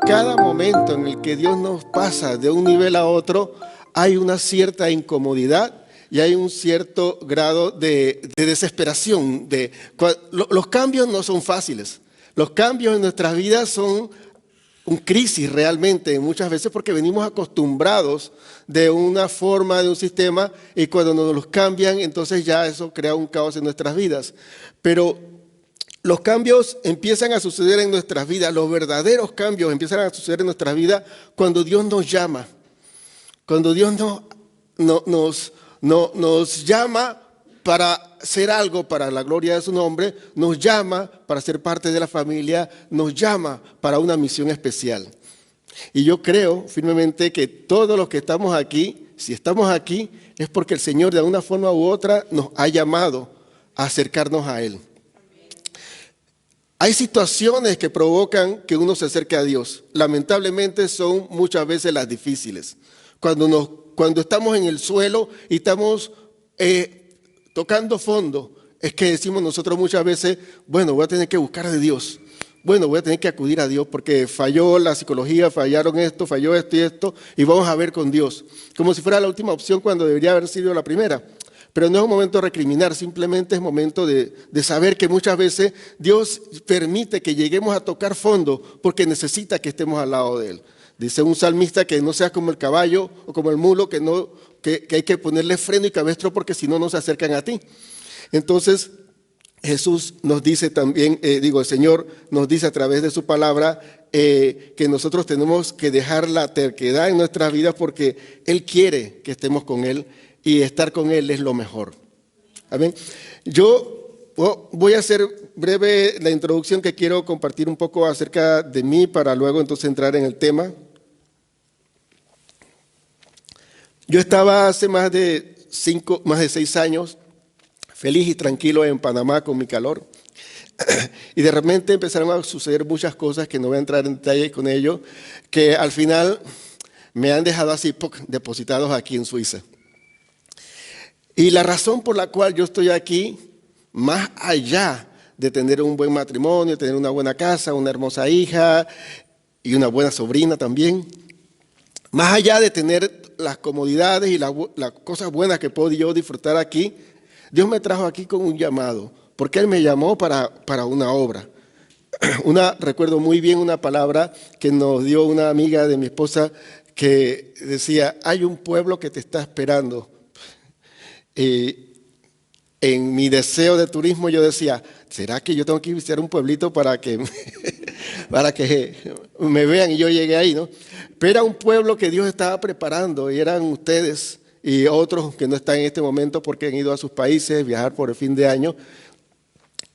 Cada momento en el que Dios nos pasa de un nivel a otro, hay una cierta incomodidad y hay un cierto grado de desesperación. Los cambios no son fáciles. Los cambios en nuestras vidas son un crisis realmente, muchas veces porque venimos acostumbrados de una forma, de un sistema, y cuando nos los cambian, entonces ya eso crea un caos en nuestras vidas. Pero los cambios empiezan a suceder en nuestras vidas, los verdaderos cambios empiezan a suceder en nuestras vidas cuando Dios nos llama. Cuando Dios nos llama para hacer algo para la gloria de su nombre, nos llama para ser parte de la familia, nos llama para una misión especial. Y yo creo firmemente que todos los que estamos aquí, si estamos aquí, es porque el Señor de alguna forma u otra nos ha llamado a acercarnos a Él. Hay situaciones que provocan que uno se acerque a Dios. Lamentablemente son muchas veces las difíciles. Cuando estamos en el suelo y estamos tocando fondo, es que decimos nosotros muchas veces, bueno, voy a tener que buscar de Dios. Bueno, voy a tener que acudir a Dios porque falló la psicología, fallaron esto, falló esto y esto, y vamos a ver con Dios. Como si fuera la última opción cuando debería haber sido la primera. Pero no es un momento de recriminar, simplemente es momento de saber que muchas veces Dios permite que lleguemos a tocar fondo porque necesita que estemos al lado de Él. Dice un salmista que no seas como el caballo o como el mulo, que hay que ponerle freno y cabestro porque si no, no se acercan a ti. Entonces, Jesús nos dice también, el Señor nos dice a través de su palabra que nosotros tenemos que dejar la terquedad en nuestras vidas porque Él quiere que estemos con Él y estar con Él es lo mejor. Amén. Yo voy a hacer breve la introducción que quiero compartir un poco acerca de mí para luego entonces entrar en el tema. Yo estaba hace más de 6 años feliz y tranquilo en Panamá con mi calor. Y de repente empezaron a suceder muchas cosas que no voy a entrar en detalle con ello, que al final me han dejado así depositados aquí en Suiza. Y la razón por la cual yo estoy aquí, más allá de tener un buen matrimonio, tener una buena casa, una hermosa hija y una buena sobrina también, más allá de tener las comodidades y las cosas buenas que puedo yo disfrutar aquí, Dios me trajo aquí con un llamado, porque Él me llamó para una obra. Recuerdo muy bien una palabra que nos dio una amiga de mi esposa que decía, hay un pueblo que te está esperando. En mi deseo de turismo yo decía, ¿será que yo tengo que visitar un pueblito para que me vean y yo llegue ahí, ¿no? Pero era un pueblo que Dios estaba preparando y eran ustedes y otros que no están en este momento porque han ido a sus países, viajar por el fin de año.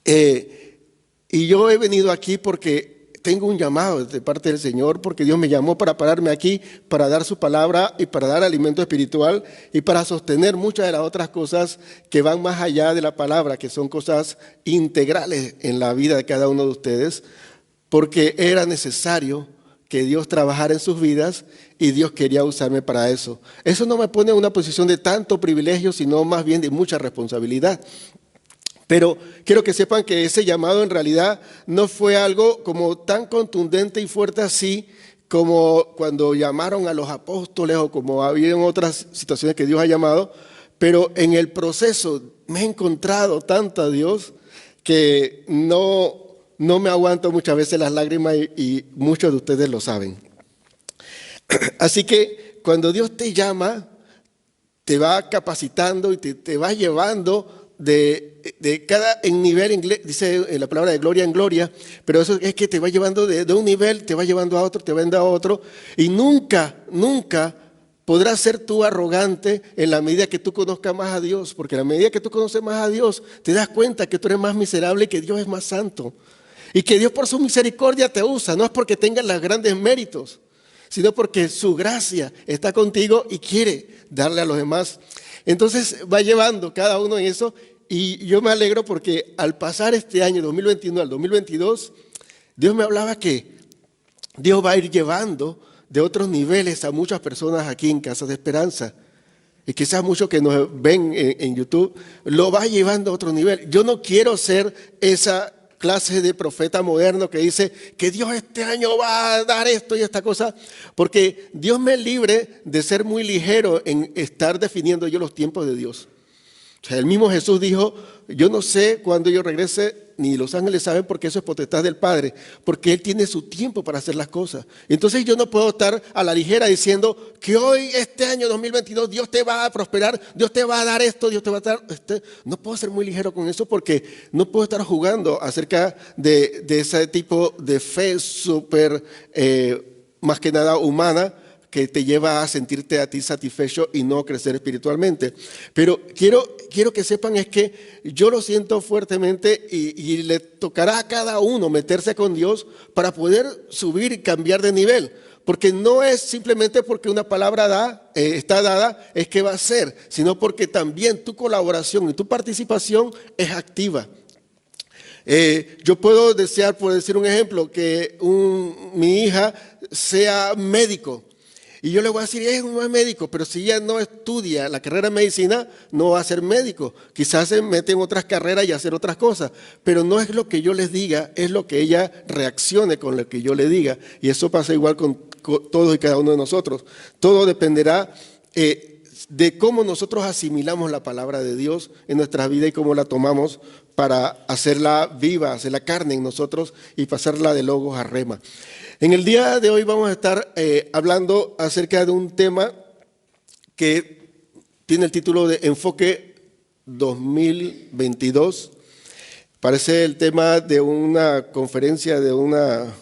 Y yo he venido aquí porque tengo un llamado de parte del Señor, porque Dios me llamó para pararme aquí, para dar su palabra y para dar alimento espiritual y para sostener muchas de las otras cosas que van más allá de la palabra, que son cosas integrales en la vida de cada uno de ustedes, porque era necesario que Dios trabajara en sus vidas y Dios quería usarme para eso. Eso no me pone en una posición de tanto privilegio, sino más bien de mucha responsabilidad. Pero quiero que sepan que ese llamado en realidad no fue algo como tan contundente y fuerte así como cuando llamaron a los apóstoles o como había en otras situaciones que Dios ha llamado, pero en el proceso me he encontrado tanto a Dios que no me aguanto muchas veces las lágrimas y muchos de ustedes lo saben. Así que cuando Dios te llama, te va capacitando y te va llevando en nivel, dice en la palabra de gloria en gloria, pero eso es que te va llevando de un nivel, te va llevando a otro, te va llevando a otro, y nunca podrás ser tú arrogante en la medida que tú conozcas más a Dios, porque en la medida que tú conoces más a Dios, te das cuenta que tú eres más miserable y que Dios es más santo, y que Dios por su misericordia te usa, no es porque tengas los grandes méritos, sino porque su gracia está contigo y quiere darle a los demás. Entonces va llevando cada uno en eso y yo me alegro porque al pasar este año 2021 al 2022, Dios me hablaba que Dios va a ir llevando de otros niveles a muchas personas aquí en Casa de Esperanza. Y quizás muchos que nos ven en YouTube, lo va llevando a otro nivel. Yo no quiero ser esa clase de profeta moderno que dice que Dios este año va a dar esto y esta cosa, porque Dios me libre de ser muy ligero en estar definiendo yo los tiempos de Dios. O sea, el mismo Jesús dijo, yo no sé cuándo yo regrese, ni los ángeles saben, porque eso es potestad del Padre, porque Él tiene su tiempo para hacer las cosas. Entonces yo no puedo estar a la ligera diciendo que hoy, este año 2022, Dios te va a prosperar, Dios te va a dar esto, Dios te va a dar... No puedo ser muy ligero con eso porque no puedo estar jugando acerca de ese tipo de fe súper, más que nada humana, que te lleva a sentirte a ti satisfecho y no crecer espiritualmente. Pero quiero que sepan es que yo lo siento fuertemente y le tocará a cada uno meterse con Dios para poder subir y cambiar de nivel. Porque no es simplemente porque una palabra está dada, es que va a ser, sino porque también tu colaboración y tu participación es activa. Yo puedo desear, por decir un ejemplo, que mi hija sea médico. Y yo le voy a decir, ella no es médico, pero si ella no estudia la carrera de medicina, no va a ser médico. Quizás se mete en otras carreras y hacer otras cosas, pero no es lo que yo les diga, es lo que ella reaccione con lo que yo le diga. Y eso pasa igual con todos y cada uno de nosotros. Todo dependerá de cómo nosotros asimilamos la palabra de Dios en nuestra vida y cómo la tomamos para hacerla viva, hacerla carne en nosotros y pasarla de logos a rema. En el día de hoy vamos a estar hablando acerca de un tema que tiene el título de Enfoque 2022. Parece el tema de una conferencia, de una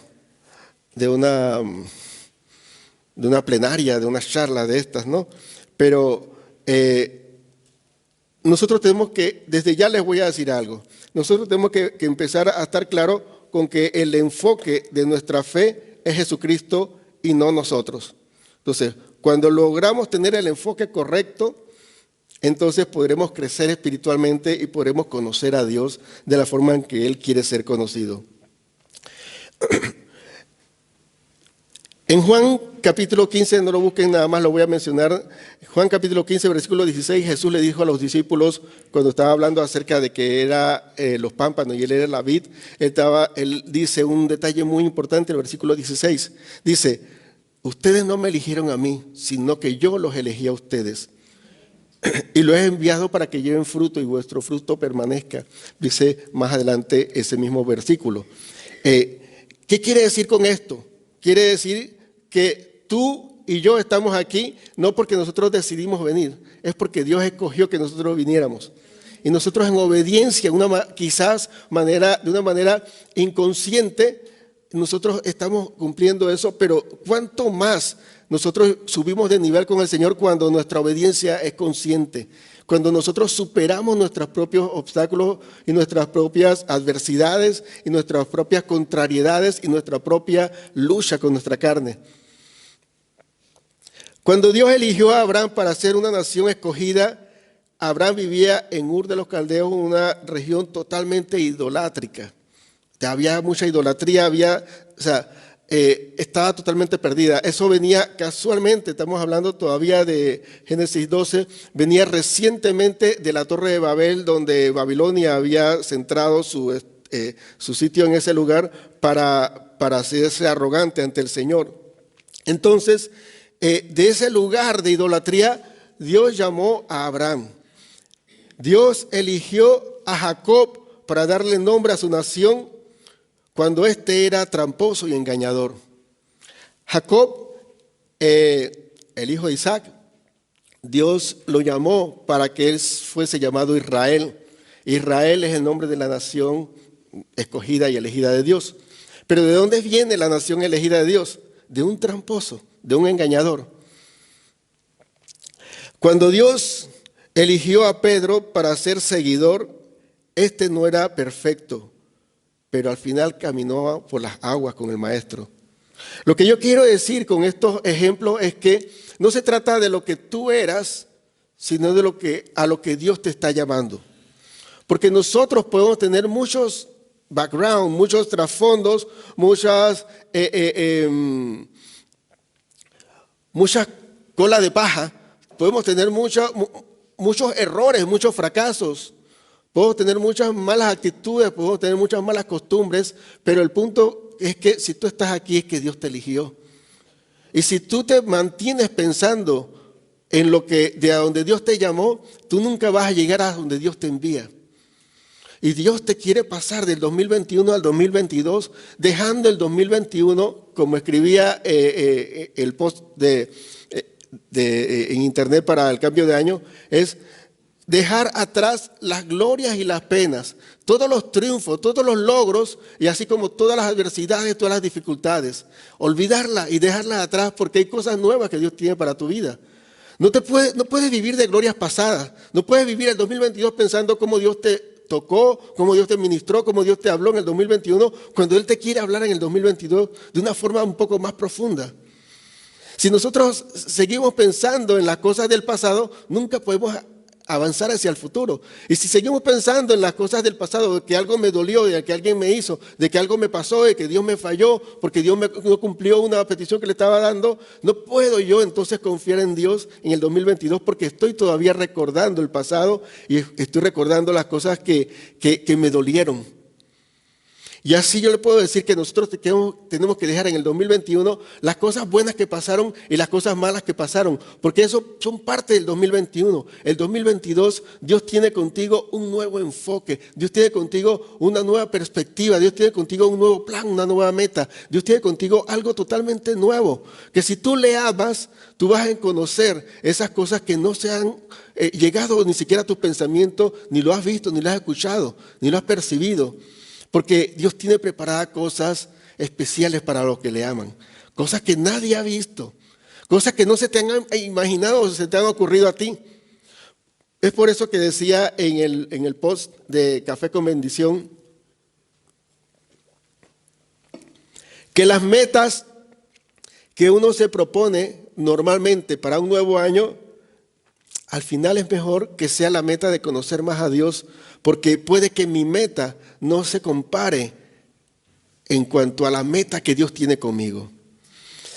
plenaria, de una charla de estas, ¿no? Pero nosotros tenemos que, desde ya les voy a decir algo, nosotros tenemos que empezar a estar claros con que el enfoque de nuestra fe es Jesucristo y no nosotros. Entonces, cuando logramos tener el enfoque correcto, entonces podremos crecer espiritualmente y podremos conocer a Dios de la forma en que Él quiere ser conocido. En Juan capítulo 15, no lo busquen nada más, lo voy a mencionar. Juan capítulo 15, versículo 16, Jesús le dijo a los discípulos, cuando estaba hablando acerca de que era los pámpanos y él era la vid, él dice un detalle muy importante, el versículo 16. Dice, ustedes no me eligieron a mí, sino que yo los elegí a ustedes. Y lo he enviado para que lleven fruto y vuestro fruto permanezca. Dice más adelante ese mismo versículo. ¿Qué quiere decir con esto? Quiere decir que tú y yo estamos aquí no porque nosotros decidimos venir, es porque Dios escogió que nosotros viniéramos. Y nosotros en obediencia, quizás de una manera inconsciente, nosotros estamos cumpliendo eso, pero ¿cuánto más nosotros subimos de nivel con el Señor cuando nuestra obediencia es consciente? Cuando nosotros superamos nuestros propios obstáculos y nuestras propias adversidades y nuestras propias contrariedades y nuestra propia lucha con nuestra carne. Cuando Dios eligió a Abraham para ser una nación escogida, Abraham vivía en Ur de los Caldeos, una región totalmente idolátrica. Había mucha idolatría, estaba totalmente perdida. Eso venía casualmente, estamos hablando todavía de Génesis 12, venía recientemente de la Torre de Babel, donde Babilonia había centrado su sitio en ese lugar para hacerse arrogante ante el Señor. Entonces, de ese lugar de idolatría, Dios llamó a Abraham. Dios eligió a Jacob para darle nombre a su nación cuando éste era tramposo y engañador. Jacob, el hijo de Isaac, Dios lo llamó para que él fuese llamado Israel. Israel es el nombre de la nación escogida y elegida de Dios. Pero ¿de dónde viene la nación elegida de Dios? De un tramposo, de un engañador. Cuando Dios eligió a Pedro para ser seguidor, este no era perfecto, pero al final caminó por las aguas con el maestro. Lo que yo quiero decir con estos ejemplos es que no se trata de lo que tú eras, sino de a lo que Dios te está llamando. Porque nosotros podemos tener muchos background, muchos trasfondos, muchas cola de paja, podemos tener muchos errores, muchos fracasos, podemos tener muchas malas actitudes, podemos tener muchas malas costumbres, pero el punto es que si tú estás aquí es que Dios te eligió. Y si tú te mantienes pensando en lo que de a donde Dios te llamó, tú nunca vas a llegar a donde Dios te envía. Y Dios te quiere pasar del 2021 al 2022, dejando el 2021, como escribía el post en internet para el cambio de año, es dejar atrás las glorias y las penas, todos los triunfos, todos los logros, y así como todas las adversidades, todas las dificultades. Olvidarlas y dejarlas atrás porque hay cosas nuevas que Dios tiene para tu vida. No puedes vivir de glorias pasadas, no puedes vivir el 2022 pensando cómo Dios te tocó, cómo Dios te ministró, cómo Dios te habló en el 2021, cuando Él te quiere hablar en el 2022 de una forma un poco más profunda. Si nosotros seguimos pensando en las cosas del pasado, nunca podemos avanzar hacia el futuro. Y si seguimos pensando en las cosas del pasado, de que algo me dolió, de que alguien me hizo, de que algo me pasó, de que Dios me falló, porque Dios no cumplió una petición que le estaba dando, no puedo yo entonces confiar en Dios en el 2022 porque estoy todavía recordando el pasado y estoy recordando las cosas que me dolieron. Y así yo le puedo decir que nosotros tenemos que dejar en el 2021 las cosas buenas que pasaron y las cosas malas que pasaron, porque eso son parte del 2021. El 2022, Dios tiene contigo un nuevo enfoque, Dios tiene contigo una nueva perspectiva, Dios tiene contigo un nuevo plan, una nueva meta, Dios tiene contigo algo totalmente nuevo, que si tú le amas, tú vas a conocer esas cosas que no se han llegado ni siquiera a tus pensamientos, ni lo has visto, ni lo has escuchado, ni lo has percibido. Porque Dios tiene preparadas cosas especiales para los que le aman. Cosas que nadie ha visto. Cosas que no se te han imaginado o se te han ocurrido a ti. Es por eso que decía en el post de Café con Bendición que las metas que uno se propone normalmente para un nuevo año, al final es mejor que sea la meta de conocer más a Dios, porque puede que mi meta no se compare en cuanto a la meta que Dios tiene conmigo.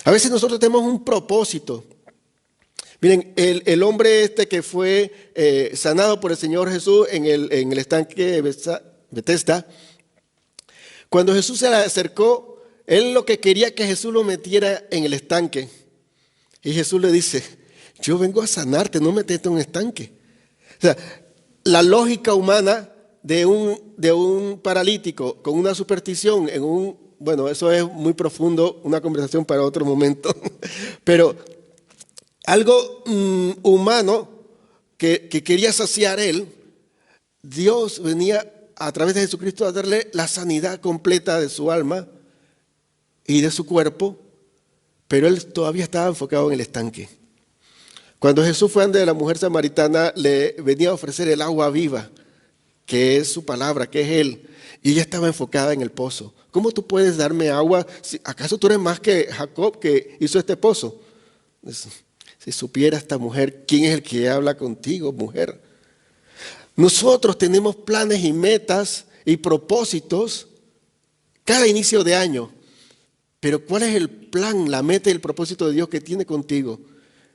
A veces nosotros tenemos un propósito. Miren, el hombre que fue sanado por el Señor Jesús en el estanque de Betesda, cuando Jesús se le acercó, él lo que quería que Jesús lo metiera en el estanque. Y Jesús le dice: yo vengo a sanarte, no meterte en un estanque. O sea, la lógica humana de un paralítico con una superstición bueno, eso es muy profundo, una conversación para otro momento, pero algo humano que quería saciar él, Dios venía a través de Jesucristo a darle la sanidad completa de su alma y de su cuerpo, pero él todavía estaba enfocado en el estanque. Cuando Jesús fue ante la mujer samaritana, le venía a ofrecer el agua viva, que es su palabra, que es Él. Y ella estaba enfocada en el pozo. ¿Cómo tú puedes darme agua? ¿Acaso tú eres más que Jacob que hizo este pozo? Si supiera esta mujer, ¿quién es el que habla contigo, mujer? Nosotros tenemos planes y metas y propósitos cada inicio de año. Pero ¿cuál es el plan, la meta y el propósito de Dios que tiene contigo?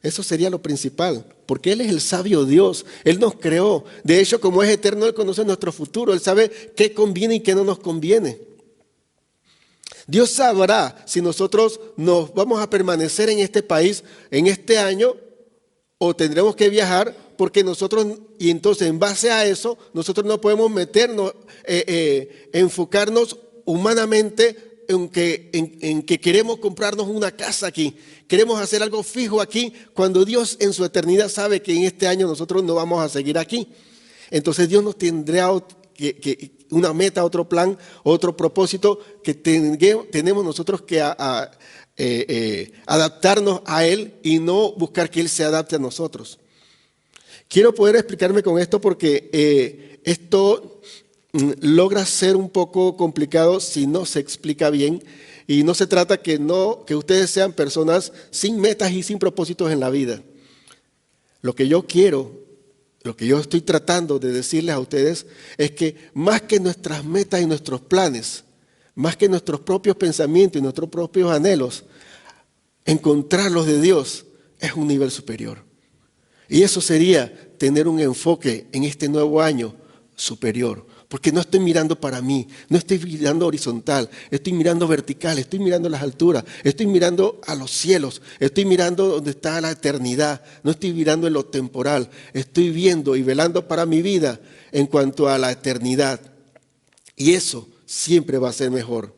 Eso sería lo principal, porque Él es el sabio Dios. Él nos creó. De hecho, como es eterno, Él conoce nuestro futuro. Él sabe qué conviene y qué no nos conviene. Dios sabrá si nosotros nos vamos a permanecer en este país en este año o tendremos que viajar, porque nosotros, y entonces en base a eso, nosotros no podemos meternos, enfocarnos humanamente en que queremos comprarnos una casa aquí, queremos hacer algo fijo aquí, cuando Dios en su eternidad sabe que en este año nosotros no vamos a seguir aquí. Entonces Dios nos tendrá una meta, otro plan, otro propósito que tenemos nosotros que adaptarnos a Él y no buscar que Él se adapte a nosotros. Quiero poder explicarme con esto porque esto logra ser un poco complicado si no se explica bien, y no se trata que ustedes sean personas sin metas y sin propósitos en la vida. Lo que yo quiero, lo que yo estoy tratando de decirles a ustedes es que más que nuestras metas y nuestros planes, más que nuestros propios pensamientos y nuestros propios anhelos, encontrar los de Dios es un nivel superior. Y eso sería tener un enfoque en este nuevo año superior, porque no estoy mirando para mí, no estoy mirando horizontal, estoy mirando vertical, estoy mirando las alturas, estoy mirando a los cielos, estoy mirando donde está la eternidad, no estoy mirando en lo temporal, estoy viendo y velando para mi vida en cuanto a la eternidad. Y eso siempre va a ser mejor.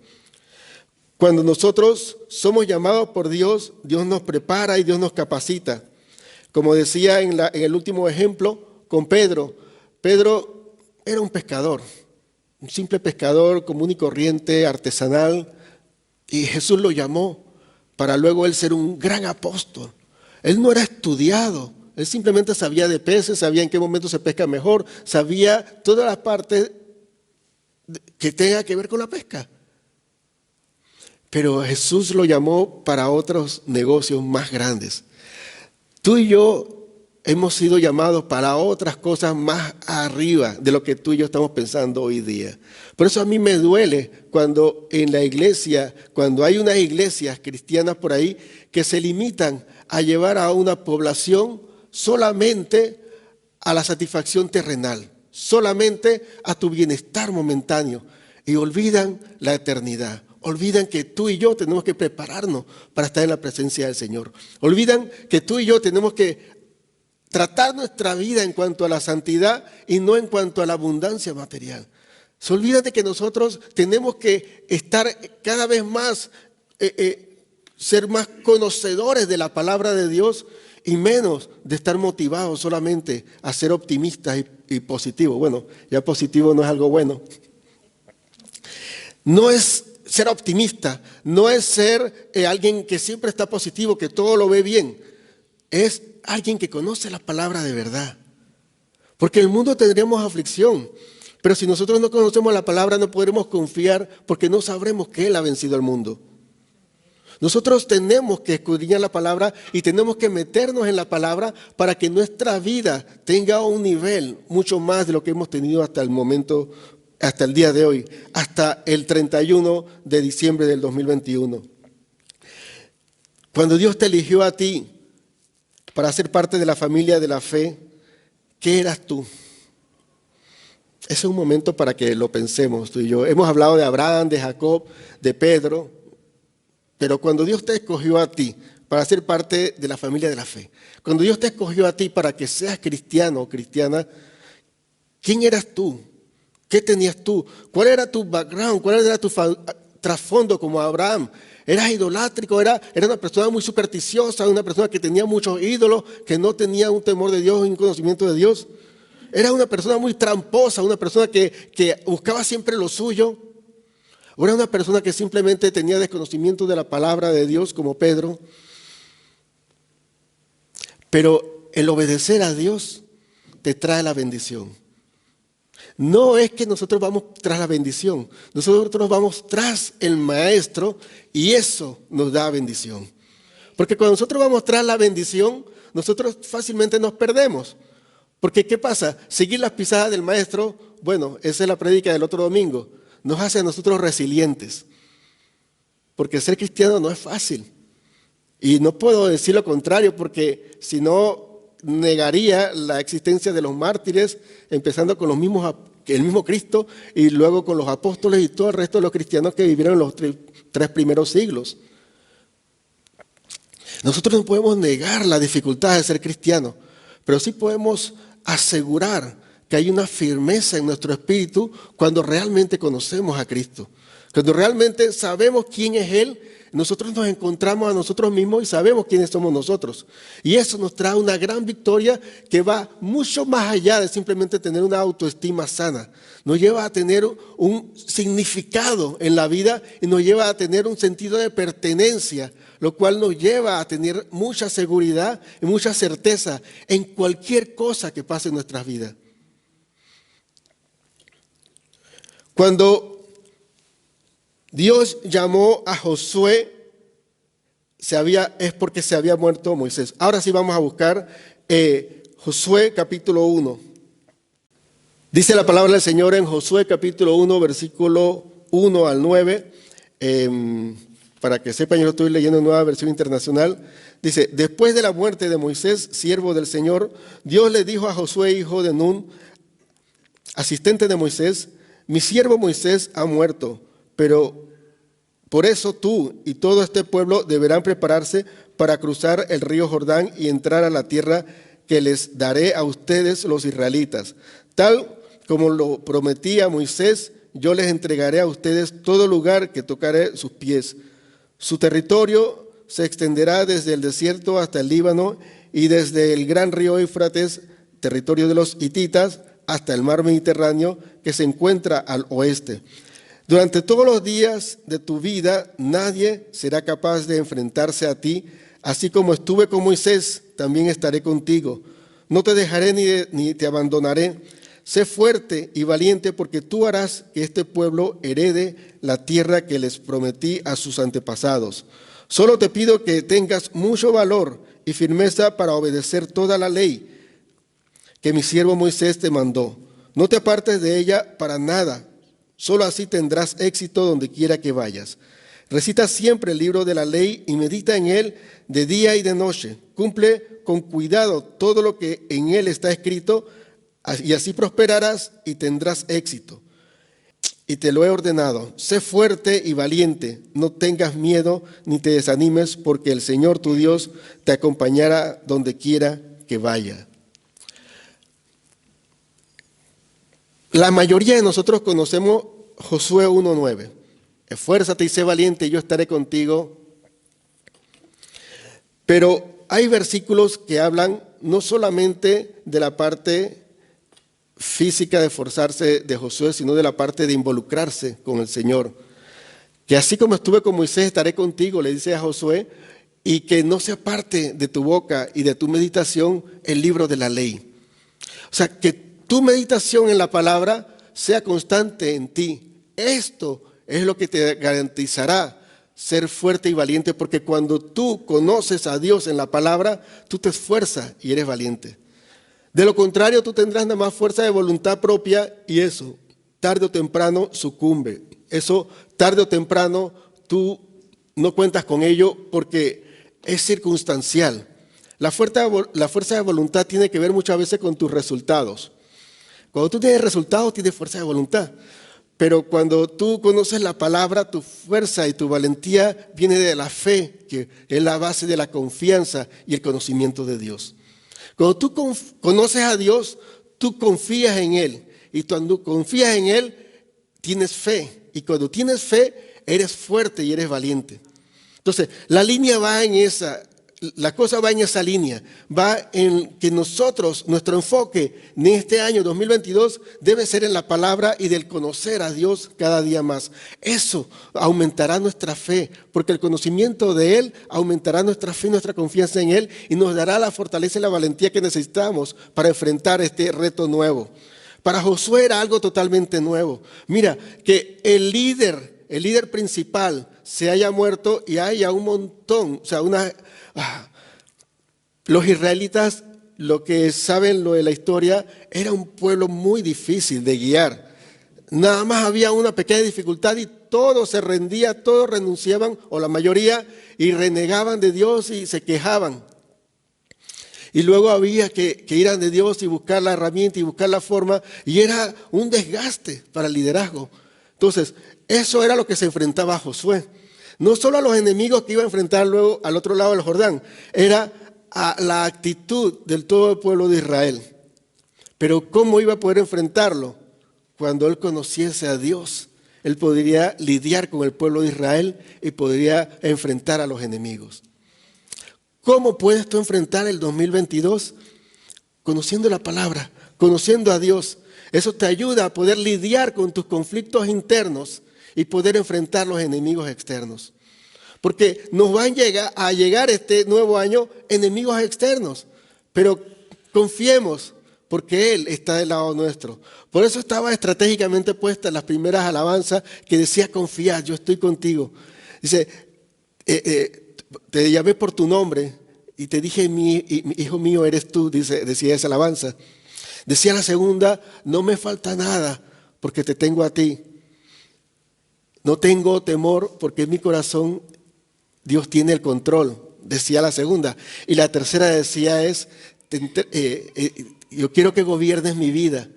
Cuando nosotros somos llamados por Dios, Dios nos prepara y Dios nos capacita. Como decía en el último ejemplo con Pedro, Pedro era un pescador, un simple pescador común y corriente, artesanal, y Jesús lo llamó para luego él ser un gran apóstol. Él no era estudiado, él simplemente sabía de peces, sabía en qué momento se pesca mejor, sabía todas las partes que tenga que ver con la pesca. Pero Jesús lo llamó para otros negocios más grandes. Tú y yo hemos sido llamados para otras cosas más arriba de lo que tú y yo estamos pensando hoy día. Por eso a mí me duele cuando en la iglesia, cuando hay unas iglesias cristianas por ahí que se limitan a llevar a una población solamente a la satisfacción terrenal, solamente a tu bienestar momentáneo y olvidan la eternidad. Olvidan que tú y yo tenemos que prepararnos para estar en la presencia del Señor. Olvidan que tú y yo tenemos que tratar nuestra vida en cuanto a la santidad y no en cuanto a la abundancia material. Se olvidan de que nosotros tenemos que estar cada vez más, ser más conocedores de la palabra de Dios y menos de estar motivados solamente a ser optimistas y positivos. Bueno, ya positivo no es algo bueno. No es ser optimista, no es ser alguien que siempre está positivo, que todo lo ve bien. Es alguien que conoce la palabra de verdad. Porque en el mundo tendremos aflicción, pero si nosotros no conocemos la palabra no podremos confiar porque no sabremos que Él ha vencido al mundo. Nosotros tenemos que escudriñar la palabra y tenemos que meternos en la palabra para que nuestra vida tenga un nivel mucho más de lo que hemos tenido hasta el momento, hasta el día de hoy, hasta el 31 de diciembre del 2021. Cuando Dios te eligió a ti para ser parte de la familia de la fe, ¿qué eras tú? Ese es un momento para que lo pensemos tú y yo. Hemos hablado de Abraham, de Jacob, de Pedro, pero cuando Dios te escogió a ti para ser parte de la familia de la fe, cuando Dios te escogió a ti para que seas cristiano o cristiana, ¿quién eras tú? ¿Qué tenías tú? ¿Cuál era tu background? ¿Cuál era tu trasfondo como Abraham? ¿Eras idolátrico? ¿Era una persona muy supersticiosa? ¿Una persona que tenía muchos ídolos? ¿Que no tenía un temor de Dios y un conocimiento de Dios? ¿Era una persona muy tramposa? ¿Una persona que buscaba siempre lo suyo? ¿O era una persona que simplemente tenía desconocimiento de la palabra de Dios como Pedro? Pero el obedecer a Dios te trae la bendición. No es que nosotros vamos tras la bendición, nosotros vamos tras el Maestro y eso nos da bendición. Porque cuando nosotros vamos tras la bendición, nosotros fácilmente nos perdemos. Porque ¿qué pasa? Seguir las pisadas del Maestro, bueno, esa es la prédica del otro domingo, nos hace a nosotros resilientes. Porque ser cristiano no es fácil. Y no puedo decir lo contrario porque si no negaría la existencia de los mártires, empezando con el mismo Cristo y luego con los apóstoles y todo el resto de los cristianos que vivieron en los tres primeros siglos. Nosotros no podemos negar la dificultad de ser cristiano, pero sí podemos asegurar que hay una firmeza en nuestro espíritu cuando realmente conocemos a Cristo. Cuando realmente sabemos quién es Él, nosotros nos encontramos a nosotros mismos y sabemos quiénes somos nosotros. Y eso nos trae una gran victoria que va mucho más allá de simplemente tener una autoestima sana. Nos lleva a tener un significado en la vida y nos lleva a tener un sentido de pertenencia, lo cual nos lleva a tener mucha seguridad y mucha certeza en cualquier cosa que pase en nuestras vidas. Cuando Dios llamó a Josué, es porque se había muerto Moisés. Ahora sí vamos a buscar Josué capítulo 1. Dice la palabra del Señor en Josué capítulo 1, versículo 1 al 9. Para que sepan, yo lo estoy leyendo en Nueva Versión Internacional. Dice, después de la muerte de Moisés, siervo del Señor, Dios le dijo a Josué, hijo de Nun, asistente de Moisés, mi siervo Moisés ha muerto, pero por eso tú y todo este pueblo deberán prepararse para cruzar el río Jordán y entrar a la tierra que les daré a ustedes los israelitas. Tal como lo prometí a Moisés, yo les entregaré a ustedes todo lugar que tocaré sus pies. Su territorio se extenderá desde el desierto hasta el Líbano y desde el gran río Éufrates, territorio de los hititas, hasta el mar Mediterráneo que se encuentra al oeste. Durante todos los días de tu vida nadie será capaz de enfrentarse a ti. Así como estuve con Moisés, también estaré contigo. No te dejaré ni te abandonaré. Sé fuerte y valiente porque tú harás que este pueblo herede la tierra que les prometí a sus antepasados. Solo te pido que tengas mucho valor y firmeza para obedecer toda la ley que mi siervo Moisés te mandó. No te apartes de ella para nada. Solo así tendrás éxito donde quiera que vayas. Recita siempre el libro de la ley y medita en él de día y de noche. Cumple con cuidado todo lo que en él está escrito y así prosperarás y tendrás éxito. Y te lo he ordenado. Sé fuerte y valiente. No tengas miedo ni te desanimes porque el Señor tu Dios te acompañará donde quiera que vaya. La mayoría de nosotros conocemos Josué 1:9. Esfuérzate y sé valiente, yo estaré contigo. Pero hay versículos que hablan no solamente de la parte física de esforzarse de Josué, sino de la parte de involucrarse con el Señor. Que así como estuve con Moisés, estaré contigo, le dice a Josué, y que no se aparte de tu boca y de tu meditación el libro de la ley. O sea, que tu meditación en la palabra sea constante en ti. Esto es lo que te garantizará ser fuerte y valiente, porque cuando tú conoces a Dios en la palabra, tú te esfuerzas y eres valiente. De lo contrario, tú tendrás nada más fuerza de voluntad propia y eso, tarde o temprano, sucumbe. Eso, tarde o temprano, tú no cuentas con ello porque es circunstancial. La fuerza de voluntad tiene que ver muchas veces con tus resultados. Cuando tú tienes resultados, tienes fuerza de voluntad. Pero cuando tú conoces la palabra, tu fuerza y tu valentía viene de la fe, que es la base de la confianza y el conocimiento de Dios. Cuando tú conoces a Dios, tú confías en Él. Y cuando confías en Él, tienes fe. Y cuando tienes fe, eres fuerte y eres valiente. Entonces, la línea va en esa, la cosa va en esa línea. Va en que nosotros, nuestro enfoque en este año 2022 debe ser en la palabra y del conocer a Dios cada día más. Eso aumentará nuestra fe, porque el conocimiento de Él aumentará nuestra fe y nuestra confianza en Él y nos dará la fortaleza y la valentía que necesitamos para enfrentar este reto nuevo. Para Josué era algo totalmente nuevo. Mira, que el líder principal se haya muerto y haya un montón, o sea, los israelitas, lo que saben lo de la historia, era un pueblo muy difícil de guiar. Nada más había una pequeña dificultad y todo se rendía, todos renunciaban, o la mayoría, y renegaban de Dios y se quejaban. Y luego había que ir a de Dios y buscar la herramienta y buscar la forma, y era un desgaste para el liderazgo. Entonces, eso era lo que se enfrentaba a Josué. No solo a los enemigos que iba a enfrentar luego al otro lado del Jordán, era a la actitud del todo el pueblo de Israel. Pero ¿cómo iba a poder enfrentarlo? Cuando él conociese a Dios, él podría lidiar con el pueblo de Israel y podría enfrentar a los enemigos. ¿Cómo puedes tú enfrentar el 2022? Conociendo la palabra, conociendo a Dios. Eso te ayuda a poder lidiar con tus conflictos internos y poder enfrentar los enemigos externos. Porque nos van a llegar este nuevo año enemigos externos, pero confiemos porque Él está del lado nuestro. Por eso estaba estratégicamente puesta en las primeras alabanzas que decía confiad, yo estoy contigo. Dice, te llamé por tu nombre y te dije, hijo mío eres tú, decía esa alabanza. Decía la segunda, no me falta nada porque te tengo a ti. No tengo temor porque en mi corazón Dios tiene el control, decía la segunda. Y la tercera decía yo quiero que gobiernes mi vida.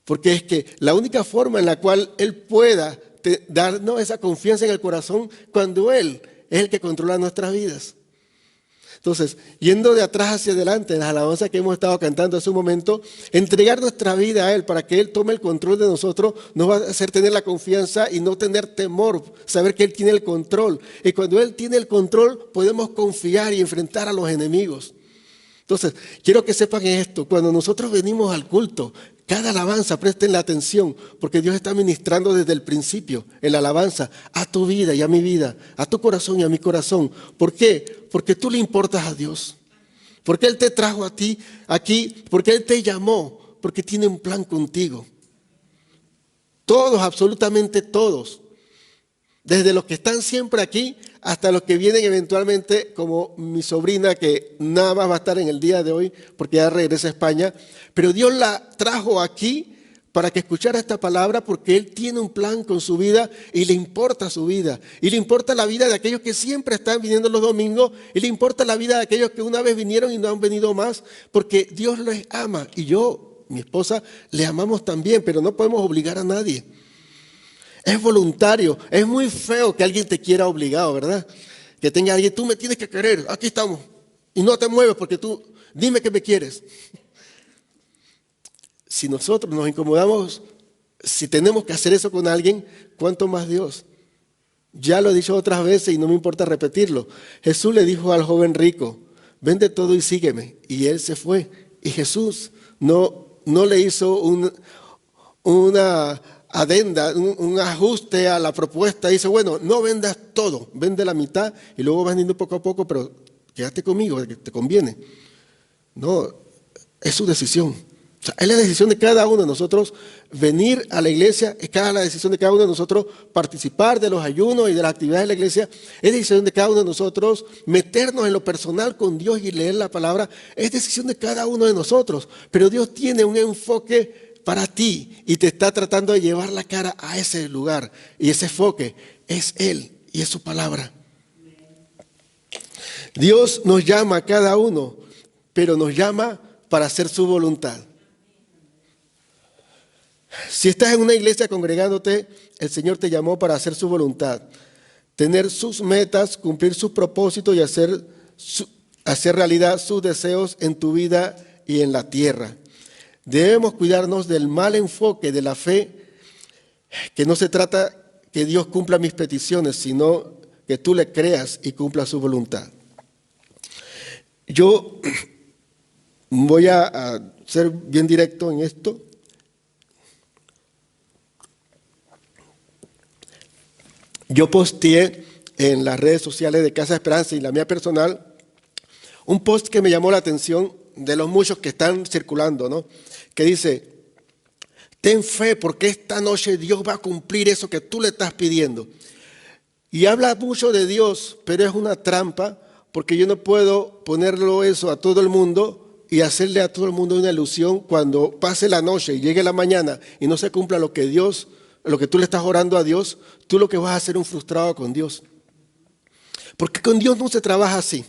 Porque es que la única forma en la cual Él pueda darnos esa confianza en el corazón cuando Él es el que controla nuestras vidas. Entonces, yendo de atrás hacia adelante, en las alabanzas que hemos estado cantando hace un momento, entregar nuestra vida a Él para que Él tome el control de nosotros nos va a hacer tener la confianza y no tener temor, saber que Él tiene el control. Y cuando Él tiene el control, podemos confiar y enfrentar a los enemigos. Entonces, quiero que sepan esto, cuando nosotros venimos al culto, cada alabanza, presten la atención, porque Dios está ministrando desde el principio, en la alabanza, a tu vida y a mi vida, a tu corazón y a mi corazón. ¿Por qué? Porque tú le importas a Dios. Porque Él te trajo a ti aquí, porque Él te llamó, porque tiene un plan contigo. Todos, absolutamente todos. Desde los que están siempre aquí hasta los que vienen eventualmente, como mi sobrina que nada más va a estar en el día de hoy porque ya regresa a España. Pero Dios la trajo aquí para que escuchara esta palabra porque Él tiene un plan con su vida y le importa su vida. Y le importa la vida de aquellos que siempre están viniendo los domingos y le importa la vida de aquellos que una vez vinieron y no han venido más porque Dios les ama. Y yo, mi esposa, le amamos también, pero no podemos obligar a nadie. Es voluntario. Es muy feo que alguien te quiera obligado, ¿verdad? Que tenga alguien, tú me tienes que querer, aquí estamos. Y no te mueves porque tú, dime que me quieres. Si nosotros nos incomodamos, si tenemos que hacer eso con alguien, ¿cuánto más Dios? Ya lo he dicho otras veces y no me importa repetirlo. Jesús le dijo al joven rico, vende todo y sígueme. Y él se fue. Y Jesús no le hizo una adenda, un ajuste a la propuesta. Dice, bueno, no vendas todo, vende la mitad y luego vas vendiendo poco a poco, pero quédate conmigo, que te conviene. No, es su decisión. O sea, es la decisión de cada uno de nosotros venir a la iglesia, es la decisión de cada uno de nosotros participar de los ayunos y de las actividades de la iglesia, es decisión de cada uno de nosotros meternos en lo personal con Dios y leer la palabra, es decisión de cada uno de nosotros, pero Dios tiene un enfoque para ti y te está tratando de llevar la cara a ese lugar y ese enfoque es Él y es su palabra. Dios nos llama a cada uno, pero nos llama para hacer su voluntad. Si estás en una iglesia congregándote, el Señor te llamó para hacer su voluntad, tener sus metas, cumplir sus propósitos y hacer realidad sus deseos en tu vida y en la tierra. Debemos cuidarnos del mal enfoque de la fe, que no se trata que Dios cumpla mis peticiones, sino que tú le creas y cumpla su voluntad. Yo voy a ser bien directo en esto. Yo posteé en las redes sociales de Casa Esperanza y la mía personal un post que me llamó la atención de los muchos que están circulando, ¿no? Que dice, ten fe porque esta noche Dios va a cumplir eso que tú le estás pidiendo. Y habla mucho de Dios, pero es una trampa porque yo no puedo ponerlo eso a todo el mundo y hacerle a todo el mundo una ilusión cuando pase la noche y llegue la mañana y no se cumpla lo que tú le estás orando a Dios, tú lo que vas a hacer un frustrado con Dios. Porque con Dios no se trabaja así.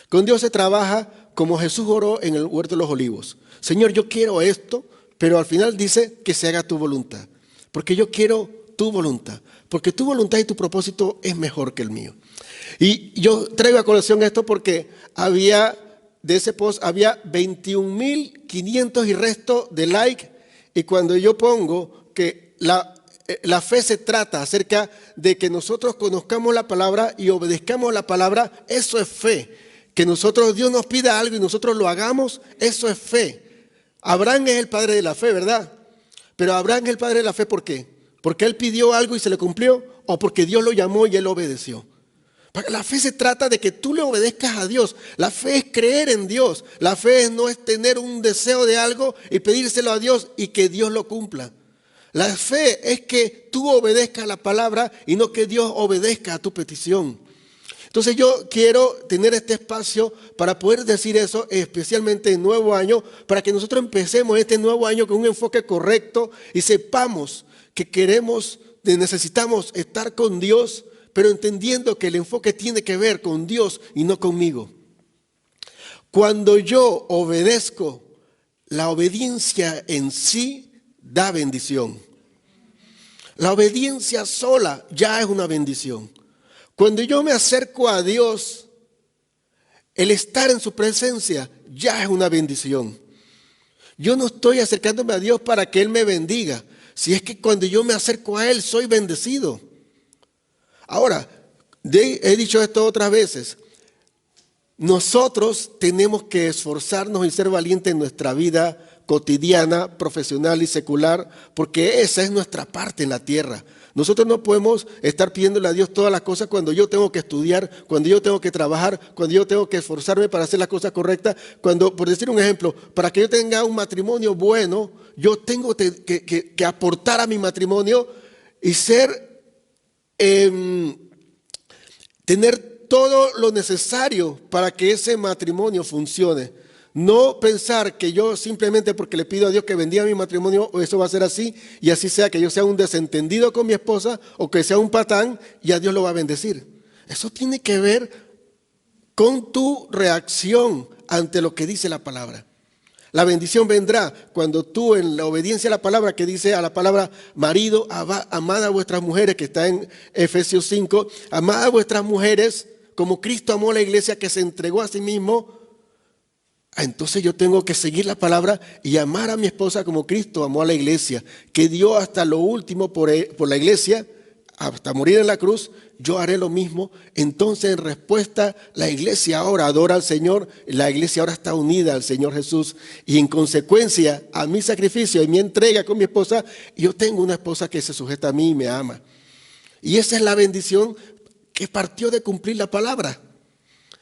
Con Dios se trabaja como Jesús oró en el huerto de los olivos. Señor, yo quiero esto, pero al final dice que se haga tu voluntad. Porque yo quiero tu voluntad. Porque tu voluntad y tu propósito es mejor que el mío. Y yo traigo a colación esto porque de ese post había 21.500 y resto de like. Y cuando yo pongo que la fe se trata acerca de que nosotros conozcamos la palabra y obedezcamos la palabra, eso es fe. Que Dios nos pida algo y nosotros lo hagamos, eso es fe. Abraham es el padre de la fe, ¿verdad? Pero Abraham es el padre de la fe, ¿por qué? ¿Porque él pidió algo y se le cumplió? ¿O porque Dios lo llamó y él obedeció? La fe se trata de que tú le obedezcas a Dios. La fe es creer en Dios. La fe no es tener un deseo de algo y pedírselo a Dios y que Dios lo cumpla. La fe es que tú obedezcas a la palabra y no que Dios obedezca a tu petición. Entonces yo quiero tener este espacio para poder decir eso, especialmente en nuevo año, para que nosotros empecemos este nuevo año con un enfoque correcto y sepamos que necesitamos estar con Dios, pero entendiendo que el enfoque tiene que ver con Dios y no conmigo. Cuando yo obedezco, la obediencia en sí da bendición. La obediencia sola ya es una bendición. Cuando yo me acerco a Dios, el estar en su presencia ya es una bendición. Yo no estoy acercándome a Dios para que Él me bendiga. Si es que cuando yo me acerco a Él, soy bendecido. Ahora, he dicho esto otras veces. Nosotros tenemos que esforzarnos y ser valientes en nuestra vida cotidiana, profesional y secular, porque esa es nuestra parte en la tierra. Nosotros no podemos estar pidiéndole a Dios todas las cosas cuando yo tengo que estudiar, cuando yo tengo que trabajar, cuando yo tengo que esforzarme para hacer las cosas correctas. Cuando, por decir un ejemplo, para que yo tenga un matrimonio bueno, yo tengo que aportar a mi matrimonio y tener todo lo necesario para que ese matrimonio funcione. No pensar que yo simplemente porque le pido a Dios que bendiga mi matrimonio, o eso va a ser así, y así sea que yo sea un desentendido con mi esposa o que sea un patán y a Dios lo va a bendecir. Eso tiene que ver con tu reacción ante lo que dice la palabra. La bendición vendrá cuando tú, en la obediencia a la palabra que dice a la palabra marido, amad a vuestras mujeres, que está en Efesios 5, amad a vuestras mujeres como Cristo amó a la iglesia, que se entregó a sí mismo. Entonces yo tengo que seguir la palabra y amar a mi esposa como Cristo amó a la iglesia, que dio hasta lo último por la iglesia, hasta morir en la cruz. Yo haré lo mismo. Entonces, en respuesta, la iglesia ahora adora al Señor, la iglesia ahora está unida al Señor Jesús, y en consecuencia a mi sacrificio y mi entrega con mi esposa, yo tengo una esposa que se sujeta a mí y me ama. Y esa es la bendición que partió de cumplir la palabra.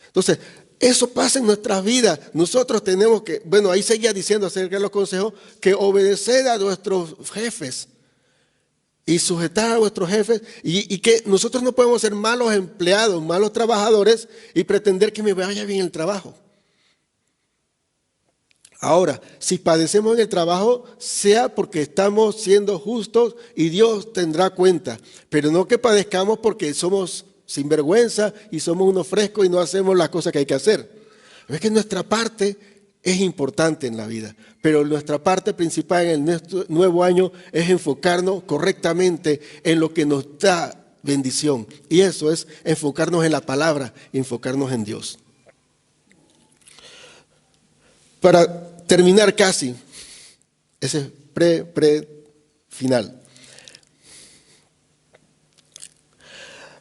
Entonces, eso pasa en nuestras vidas. Nosotros tenemos que, bueno, ahí seguía diciendo acerca de los consejos, que obedecer a nuestros jefes y sujetar a nuestros jefes, y que nosotros no podemos ser malos empleados, malos trabajadores y pretender que me vaya bien el trabajo. Ahora, si padecemos en el trabajo, sea porque estamos siendo justos y Dios tendrá cuenta, pero no que padezcamos porque somos sinvergüenza y somos unos frescos y no hacemos las cosas que hay que hacer. Es que nuestra parte es importante en la vida, pero nuestra parte principal en el nuevo año es enfocarnos correctamente en lo que nos da bendición, y eso es enfocarnos en la palabra, enfocarnos en Dios. Para terminar casi, ese final.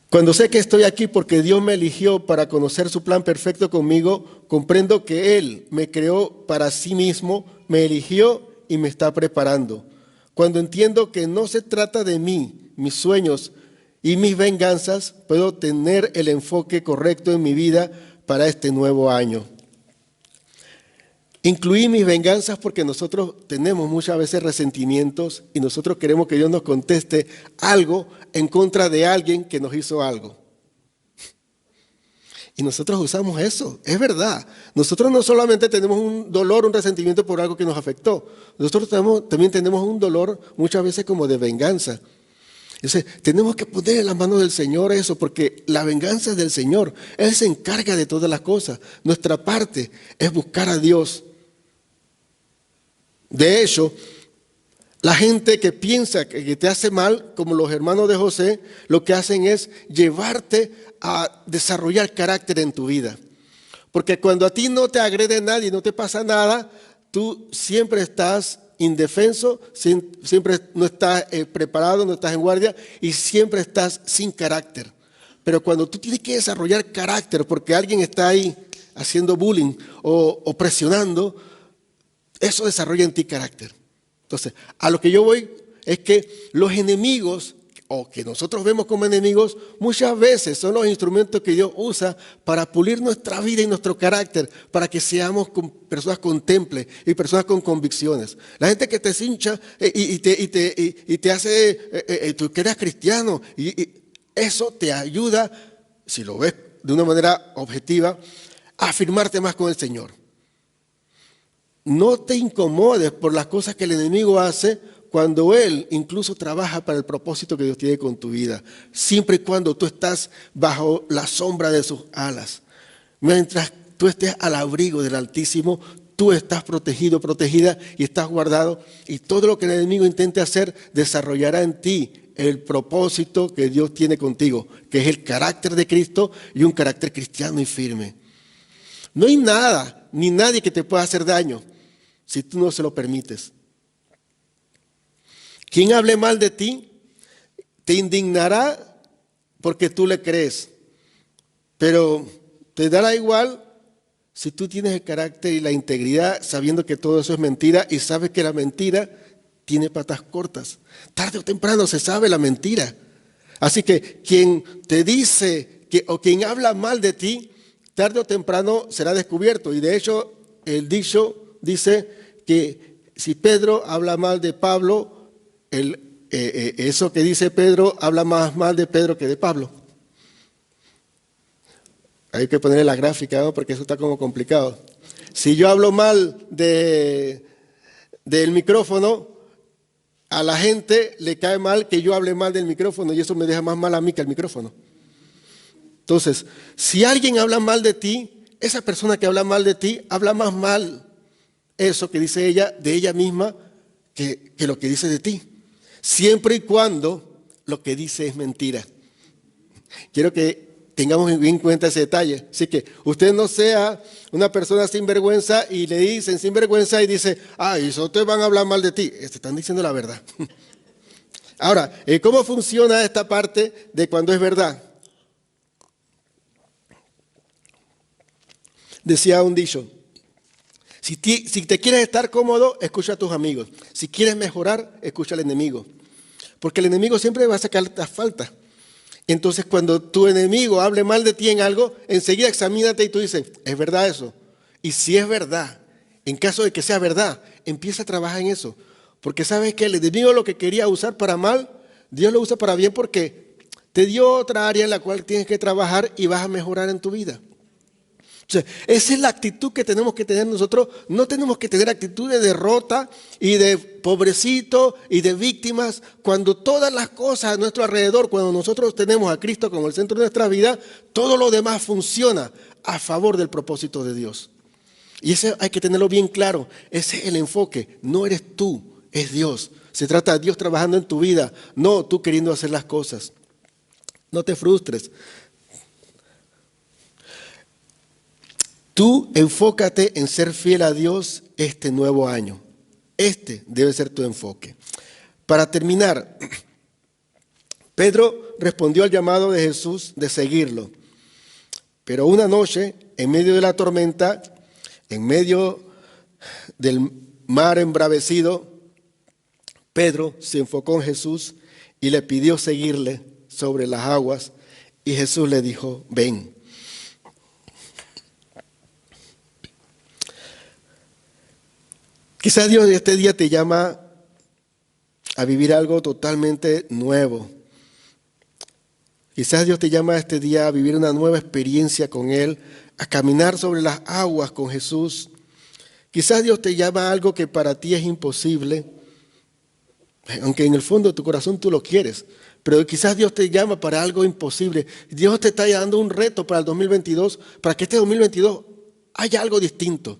Cuando sé que estoy aquí porque Dios me eligió para conocer su plan perfecto conmigo, comprendo que Él me creó para sí mismo, me eligió y me está preparando. Cuando entiendo que no se trata de mí, mis sueños y mis venganzas, puedo tener el enfoque correcto en mi vida para este nuevo año. Incluí mis venganzas porque nosotros tenemos muchas veces resentimientos y nosotros queremos que Dios nos conteste algo en contra de alguien que nos hizo algo. Y nosotros usamos eso, es verdad. Nosotros no solamente tenemos un dolor, un resentimiento por algo que nos afectó. Nosotros también tenemos un dolor muchas veces como de venganza. Entonces, tenemos que poner en las manos del Señor eso, porque la venganza es del Señor. Él se encarga de todas las cosas. Nuestra parte es buscar a Dios. De hecho, la gente que piensa que te hace mal, como los hermanos de José, lo que hacen es llevarte a desarrollar carácter en tu vida. Porque cuando a ti no te agrede nadie, no te pasa nada, tú siempre estás indefenso, siempre no estás preparado, no estás en guardia y siempre estás sin carácter. Pero cuando tú tienes que desarrollar carácter porque alguien está ahí haciendo bullying o presionando, eso desarrolla en ti carácter. Entonces, a lo que yo voy es que los enemigos, o que nosotros vemos como enemigos, muchas veces son los instrumentos que Dios usa para pulir nuestra vida y nuestro carácter, para que seamos personas con temple y personas con convicciones. La gente que te cincha y te hace, tú que eres cristiano, y eso te ayuda, si lo ves de una manera objetiva, a afirmarte más con el Señor. No te incomodes por las cosas que el enemigo hace cuando él incluso trabaja para el propósito que Dios tiene con tu vida, siempre y cuando tú estás bajo la sombra de sus alas. Mientras tú estés al abrigo del Altísimo, tú estás protegido, protegida y estás guardado. Y todo lo que el enemigo intente hacer desarrollará en ti el propósito que Dios tiene contigo, que es el carácter de Cristo y un carácter cristiano y firme. No hay nada ni nadie que te pueda hacer daño si tú no se lo permites. Quien hable mal de ti te indignará porque tú le crees, pero te dará igual si tú tienes el carácter y la integridad sabiendo que todo eso es mentira y sabes que la mentira tiene patas cortas. Tarde o temprano se sabe la mentira. Así que quien te dice o quien habla mal de ti, tarde o temprano será descubierto. Y de hecho el dicho dice que si Pedro habla mal de Pablo, eso que dice Pedro habla más mal de Pedro que de Pablo. Hay que ponerle la gráfica, ¿no? Porque eso está como complicado. Si yo hablo mal del micrófono, a la gente le cae mal que yo hable mal del micrófono y eso me deja más mal a mí que al micrófono. Entonces, si alguien habla mal de ti, esa persona que habla mal de ti, habla más mal eso que dice ella de ella misma que lo que dice de ti. Siempre y cuando lo que dice es mentira. Quiero que tengamos en cuenta ese detalle. Así que usted no sea una persona sin vergüenza y le dicen sin vergüenza y dice, eso te van a hablar mal de ti. Te están diciendo la verdad. Ahora, ¿cómo funciona esta parte de cuando es verdad? Decía un dicho, si te quieres estar cómodo, escucha a tus amigos. Si quieres mejorar, escucha al enemigo. Porque el enemigo siempre va a sacar las faltas. Entonces, cuando tu enemigo hable mal de ti en algo, enseguida examínate y tú dices, ¿es verdad eso? Y si es verdad, en caso de que sea verdad, empieza a trabajar en eso. Porque sabes que el enemigo lo que quería usar para mal, Dios lo usa para bien porque te dio otra área en la cual tienes que trabajar y vas a mejorar en tu vida. O sea, esa es la actitud que tenemos que tener nosotros. No tenemos que tener actitud de derrota y de pobrecito y de víctimas. Cuando todas las cosas a nuestro alrededor, cuando nosotros tenemos a Cristo como el centro de nuestra vida, todo lo demás funciona a favor del propósito de Dios. Y eso hay que tenerlo bien claro. Ese es el enfoque. No eres tú, es Dios. Se trata de Dios trabajando en tu vida, no tú queriendo hacer las cosas. No te frustres. Tú enfócate en ser fiel a Dios este nuevo año. Este debe ser tu enfoque. Para terminar, Pedro respondió al llamado de Jesús de seguirlo. Pero una noche, en medio de la tormenta, en medio del mar embravecido, Pedro se enfocó en Jesús y le pidió seguirle sobre las aguas. Y Jesús le dijo, ven. Quizás Dios este día te llama a vivir algo totalmente nuevo. Quizás Dios te llama este día a vivir una nueva experiencia con Él, a caminar sobre las aguas con Jesús. Quizás Dios te llama a algo que para ti es imposible, aunque en el fondo de tu corazón tú lo quieres. Pero quizás Dios te llama para algo imposible. Dios te está dando un reto para el 2022, para que este 2022 haya algo distinto.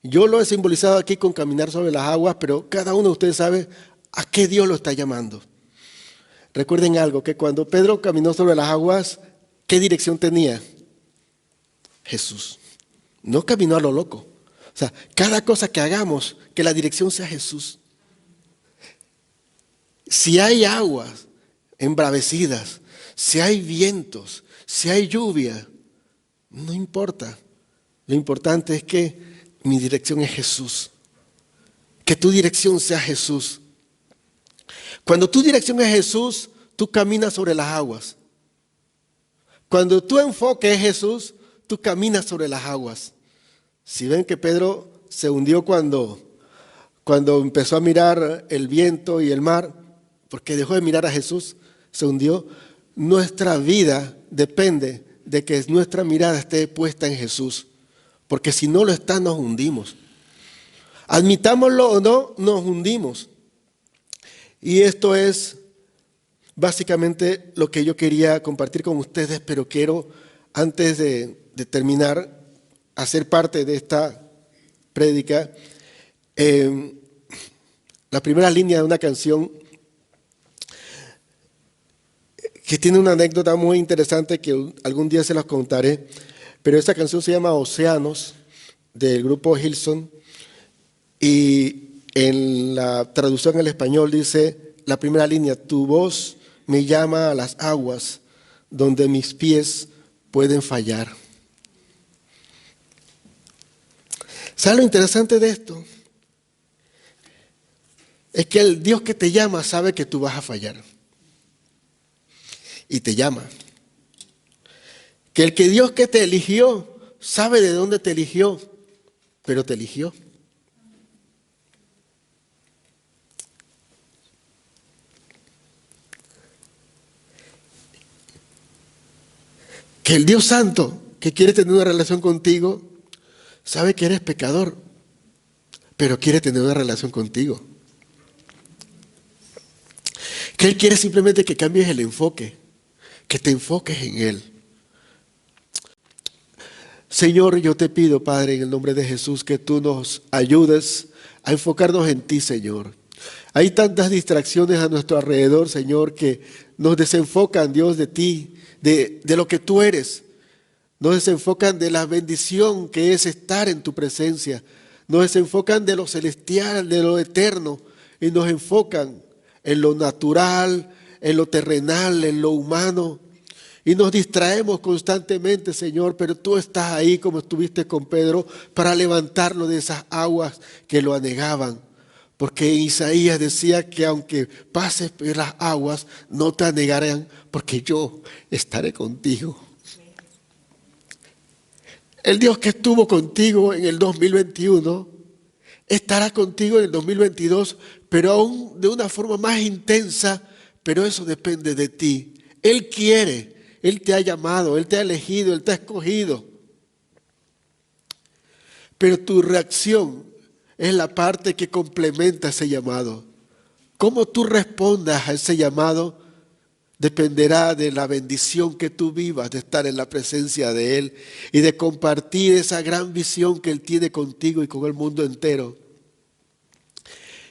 Yo lo he simbolizado aquí con caminar sobre las aguas, pero cada uno de ustedes sabe a qué Dios lo está llamando. Recuerden algo, que cuando Pedro caminó sobre las aguas, ¿qué dirección tenía? Jesús. No caminó a lo loco. O sea, cada cosa que hagamos, que la dirección sea Jesús. Si hay aguas embravecidas, si hay vientos, si hay lluvia, no importa. Lo importante es que mi dirección es Jesús. Que tu dirección sea Jesús. Cuando tu dirección es Jesús, tú caminas sobre las aguas. Cuando tu enfoque es Jesús, tú caminas sobre las aguas. Si ven que Pedro se hundió cuando empezó a mirar el viento y el mar, porque dejó de mirar a Jesús, se hundió. Nuestra vida depende de que nuestra mirada esté puesta en Jesús. Porque si no lo está, nos hundimos. Admitámoslo o no, nos hundimos. Y esto es básicamente lo que yo quería compartir con ustedes, pero quiero, antes de terminar, hacer parte de esta prédica, la primera línea de una canción que tiene una anécdota muy interesante que algún día se las contaré, pero esta canción se llama Océanos, del grupo Hillsong, y en la traducción al español dice la primera línea: tu voz me llama a las aguas donde mis pies pueden fallar. ¿Sabes lo interesante de esto? Es que el Dios que te llama sabe que tú vas a fallar y te llama. Que el Dios que te eligió sabe de dónde te eligió, pero te eligió. Que el Dios Santo que quiere tener una relación contigo sabe que eres pecador, pero quiere tener una relación contigo. Que Él quiere simplemente que cambies el enfoque, que te enfoques en Él. Señor, yo te pido, Padre, en el nombre de Jesús, que tú nos ayudes a enfocarnos en ti, Señor. Hay tantas distracciones a nuestro alrededor, Señor, que nos desenfocan, Dios, de ti, de lo que tú eres. Nos desenfocan de la bendición que es estar en tu presencia. Nos desenfocan de lo celestial, de lo eterno, y nos enfocan en lo natural, en lo terrenal, en lo humano. Y nos distraemos constantemente, Señor, pero tú estás ahí como estuviste con Pedro para levantarlo de esas aguas que lo anegaban. Porque Isaías decía que aunque pases por las aguas, no te anegarán, porque yo estaré contigo. El Dios que estuvo contigo en el 2021 estará contigo en el 2022, pero aún de una forma más intensa, pero eso depende de ti. Él quiere. Él te ha llamado, Él te ha elegido, Él te ha escogido. Pero tu reacción es la parte que complementa ese llamado. Cómo tú respondas a ese llamado dependerá de la bendición que tú vivas de estar en la presencia de Él y de compartir esa gran visión que Él tiene contigo y con el mundo entero.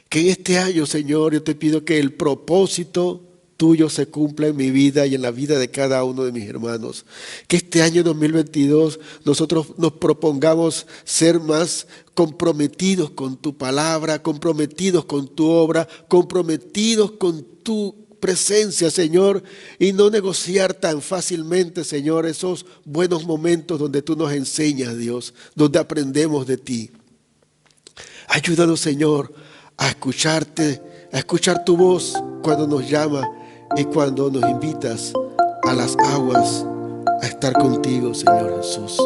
Que en este año, Señor, yo te pido que el propósito tuyo se cumpla en mi vida y en la vida de cada uno de mis hermanos. Que este año 2022 nosotros nos propongamos ser más comprometidos con tu palabra, comprometidos con tu obra, comprometidos con tu presencia, Señor, y no negociar tan fácilmente, Señor, esos buenos momentos donde tú nos enseñas, Dios, donde aprendemos de ti. Ayúdanos, Señor, a escucharte, a escuchar tu voz cuando nos llama y cuando nos invitas a las aguas a estar contigo, Señor Jesús.